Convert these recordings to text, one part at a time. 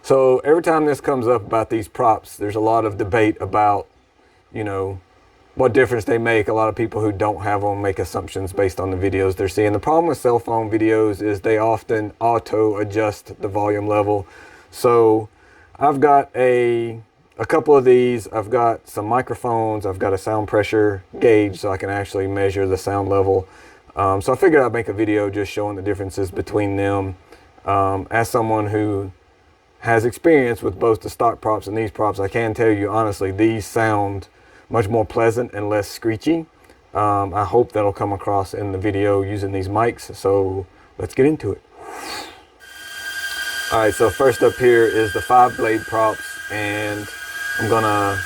So every time this comes up about these props, there's a lot of debate about, you know, what difference they make. A lot of people who don't have them make assumptions based on the videos they're seeing. The problem with cell phone videos is they often auto adjust the volume level. So I've got a couple of these. I've got some microphones. I've got a sound pressure gauge so I can actually measure the sound level. So I figured I'd make a video just showing the differences between them. As someone who has experience with both the stock props and these props, I can tell you honestly, these sound much more pleasant and less screechy. I hope that'll come across in the video using these mics. So let's get into it. All right, so first up here is the 5-blade props, and I'm gonna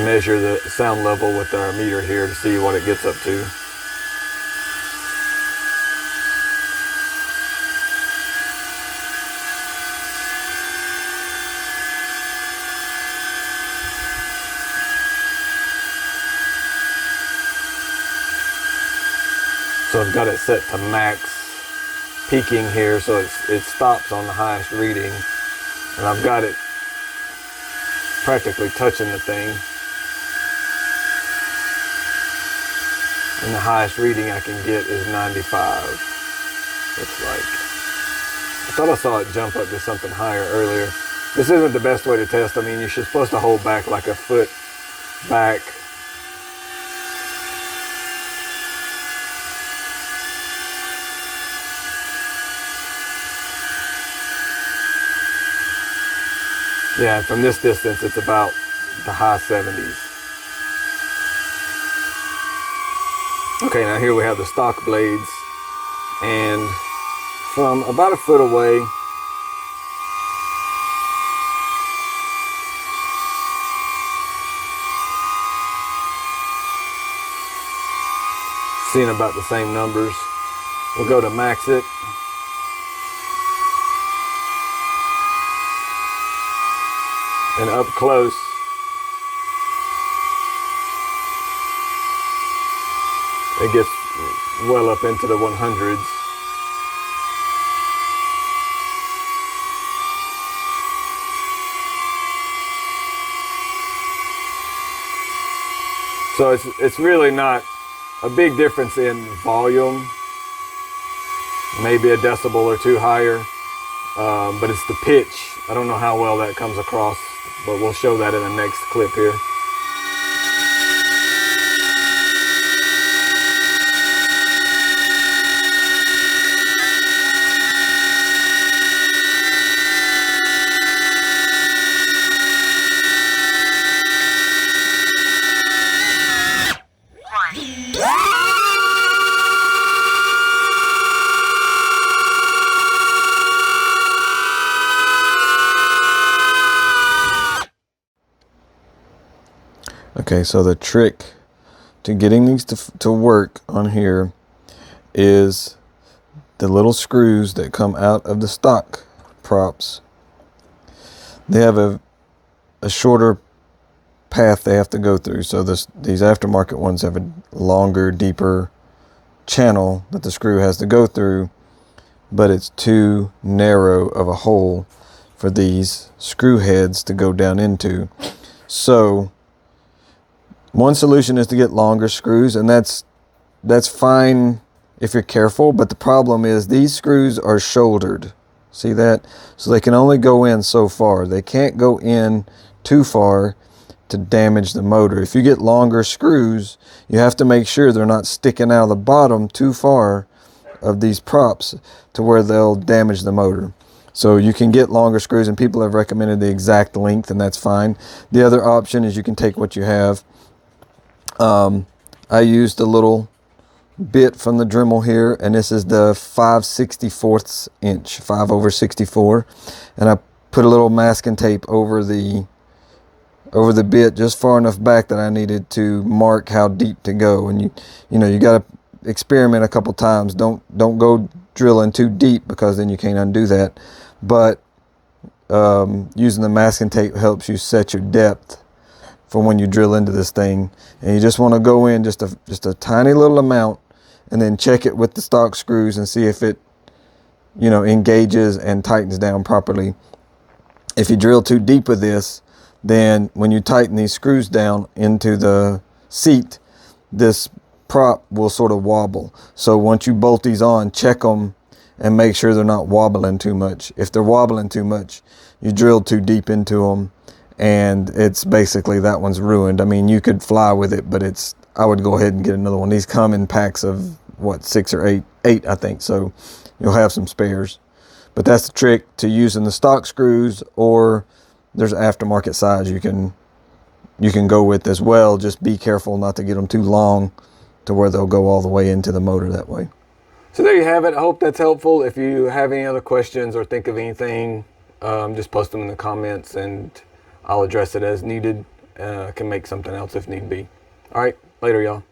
measure the sound level with our meter here to see what it gets up to. So I've got it set to max peaking here, so it stops on the highest reading, and I've got it practically touching the thing. And the highest reading I can get is 95. Looks like. I thought I saw it jump up to something higher earlier. This isn't the best way to test. I mean, you're supposed to hold back like a foot back. Yeah, from this distance, it's about the high 70s. Okay, now here we have the stock blades, and from about a foot away, seeing about the same numbers. We'll go to max it. And up close, it gets well up into the 100s. So it's really not a big difference in volume, maybe a decibel or two higher, but it's the pitch. I don't know how well that comes across, but we'll show that in the next clip here. Okay, so the trick to getting these to work on here is the little screws that come out of the stock props. They have a shorter path they have to go through. So these aftermarket ones have a longer, deeper channel that the screw has to go through, but it's too narrow of a hole for these screw heads to go down into. So one solution is to get longer screws, and that's fine if you're careful, but the problem is these screws are shouldered. See that? So they can only go in so far. They can't go in too far to damage the motor. If you get longer screws, you have to make sure they're not sticking out of the bottom too far of these props to where they'll damage the motor. So you can get longer screws, and people have recommended the exact length, and that's fine. The other option is you can take what you have. I used a little bit from the Dremel here, and this is the 5/64 inch, 5/64, and I put a little masking tape over the bit just far enough back that I needed to mark how deep to go. And you know you got to experiment a couple times. Don't go drilling too deep, because then you can't undo that. But using the masking tape helps you set your depth for when you drill into this thing, and you just want to go in just a tiny little amount, and then check it with the stock screws and see if you know, engages and tightens down properly. If you drill too deep with this, then when you tighten these screws down into the seat, this prop will sort of wobble. So once you bolt these on, check them and make sure they're not wobbling too much. If they're wobbling too much, you drilled too deep into them, and it's basically, that one's ruined. I mean, you could fly with it, but I would go ahead and get another one. These come in packs of what, 6 or 8 I think, so you'll have some spares. But that's the trick to using the stock screws, or there's aftermarket size you can go with as well. Just be careful not to get them too long to where they'll go all the way into the motor that way. So there you have it. I hope that's helpful. If you have any other questions or think of anything, just post them in the comments and I'll address it as needed. Can make something else if need be. All right, later y'all.